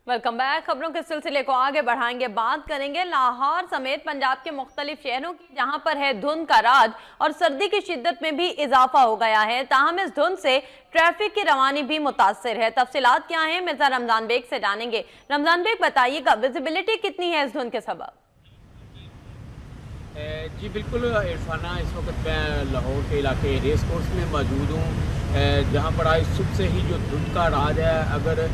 Welcome back. खबरों के सिलसिले को आगे बढ़ाएंगे, बात करेंगे लाहौर समेत पंजाब के मुख्तलिफ शहरों की, जहां पर है धुंध का राज और सर्दी की शिद्दत में भी इजाफा हो गया है। ताहम इस धुंध से ट्रैफिक की रवानी भी मुतासिर है। तफसीलात क्या हैं, मिर्जा रमजान बेग से जानेंगे। रमजान बेग बताइएगा, विजिबिलिटी कितनी है इस धुंध के सबब? जी बिल्कुल इरफाना, इस वक्त मैं लाहौर के इलाके रेस कोर्स में मौजूद हूँ, जहाँ पर आज सुबह से ही जो धुंध का राज है। अगर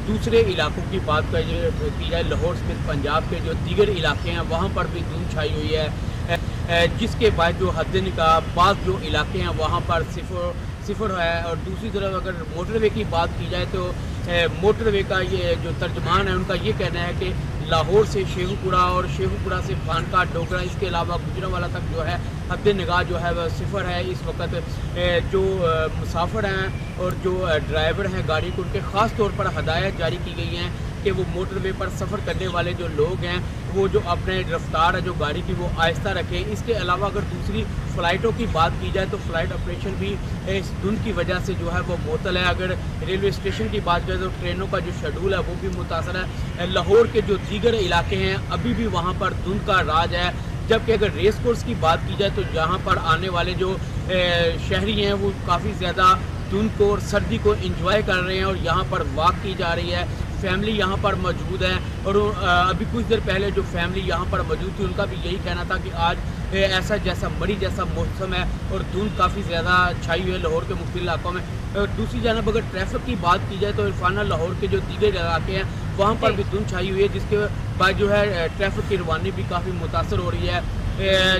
दूसरे इलाकों की बात की जाए, लाहौर समेत पंजाब के जो दीगर इलाके हैं वहाँ पर भी धुंध छाई हुई है, जिसके बाद जो हद निकाह बाद जो इलाके हैं वहाँ पर सिफर है। और दूसरी तरफ अगर मोटरवे की बात की जाए तो मोटरवे का ये जो तर्जमान है उनका ये कहना है कि लाहौर से शेखुपुरा और शेखुपुरा से खानका डोगरा, इसके अलावा गुजरांवाला तक जो है हद निगाह जो है वह सिफर है। इस वक्त जो मुसाफिर हैं और जो ड्राइवर हैं गाड़ी को, उनके ख़ास तौर पर हदायत जारी की गई हैं कि वो मोटरवे पर सफ़र करने वाले जो लोग हैं वो जो अपने रफ्तार है जो गाड़ी की वो आहिस्ता रखें। इसके अलावा अगर दूसरी फ़्लाइटों की बात की जाए तो फ़्लाइट ऑपरेशन भी इस धुंध की वजह से जो है वो मुअत्तल है। अगर रेलवे स्टेशन की बात करें तो ट्रेनों का जो शेड्यूल है वो भी मुतासर है। लाहौर के जो दीगर इलाके हैं अभी भी वहाँ पर धुंध का राज है। जबकि अगर रेस कोर्स की बात की जाए तो जहाँ पर आने वाले जो शहरी हैं वो काफ़ी ज़्यादा धुंध को और सर्दी को एंजॉय कर रहे हैं और यहाँ पर वॉक की जा रही है। फैमिली यहाँ पर मौजूद है और अभी कुछ देर पहले जो फैमिली यहाँ पर मौजूद थी उनका भी यही कहना था कि आज ऐसा जैसा मरी जैसा मौसम है और धुंध काफ़ी ज़्यादा छाई हुई है लाहौर के मुख्तलिफ इलाकों में। दूसरी जानब अगर ट्रैफिक की बात की जाए तो इरफाना, लाहौर के जो दीगर इलाके हैं वहाँ पर भी धुंध छाई हुई है, जिसके बाद जो है ट्रैफिक की रवानी भी काफ़ी मुतासर हो रही है।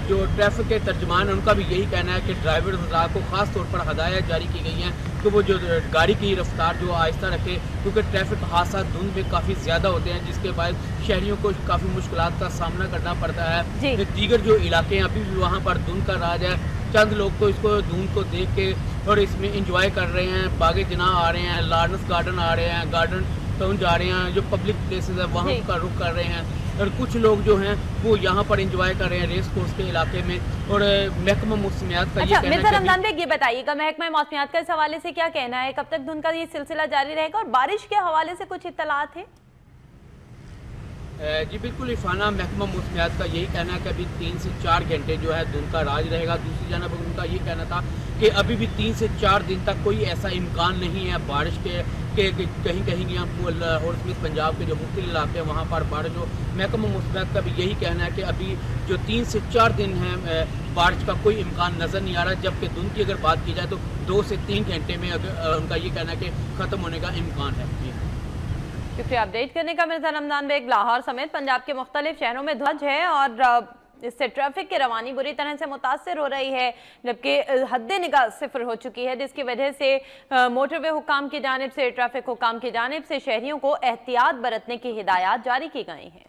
जो ट्रैफिक के तर्जमान हैं उनका भी यही कहना है कि ड्राइवर हज़रात को ख़ास तौर पर हदायत जारी की गई हैं कि वो जो गाड़ी की रफ्तार जो आहिस्ता रखें, क्योंकि ट्रैफिक हादसा धुंध में काफ़ी ज़्यादा होते हैं, जिसके बाद शहरियों को काफ़ी मुश्किलात का सामना करना पड़ता है। दीगर जो इलाके हैं अभी भी वहाँ पर धुंध का राज है। चंद लोग तो इसको धुंध को देख के और इसमें इंजॉय कर रहे हैं, बागे जना आ रहे हैं, लार्नस गार्डन आ रहे हैं, गार्डन टाउन जा रहे हैं, जो पब्लिक प्लेसेस है वहाँ का रुख कर रहे हैं। और कुछ लोग जो हैं वो यहाँ पर एंजॉय कर रहे हैं रेस कोर्स के इलाके में। और महकमा मौसमियात का ये कहना है। मिर्जा रमजान बेग ये बताइएगा, महकमा मौसमियात का इस हवाले से क्या कहना है? कब तक धुंध का ये सिलसिला जारी रहेगा और बारिश के हवाले से कुछ इत्तलात है? जी बिल्कुल इरफाना, महकमा मौसमियात का यही कहना है कि अभी 3 से 4 घंटे जो है धुंध का राज रहेगा। दूसरी जानब उनका ये कहना था कि अभी भी 3 से 4 दिन तक कोई ऐसा इम्कान नहीं है बारिश के कहीं कहीं यहाँ लाहौर समेत पंजाब के जो मुख्तलिफ इलाके हैं वहाँ पर बारिश हो। महकमा मौसमियात का भी यही कहना है कि अभी जो 3 से 4 दिन हैं बारिश का कोई इम्कान नज़र नहीं आ रहा। जबकि धुंध की अगर बात की जाए तो 2 से 3 घंटे में उनका ये कहना है कि ख़त्म होने का इम्कान है। शुक्रिया अपडेट करने का मिर्जा रमजान बेग। लाहौर समेत पंजाब के मुख्तलिफ शहरों में धुंध है और इससे ट्रैफिक की रवानी बुरी तरह से मुतासिर हो रही है, जबकि हद निगाह सिफर हो चुकी है, जिसकी वजह से मोटरवे हुकाम की जानिब से, ट्रैफिक हुकाम की जानिब से शहरियों को एहतियात बरतने की हिदायत जारी की गई हैं।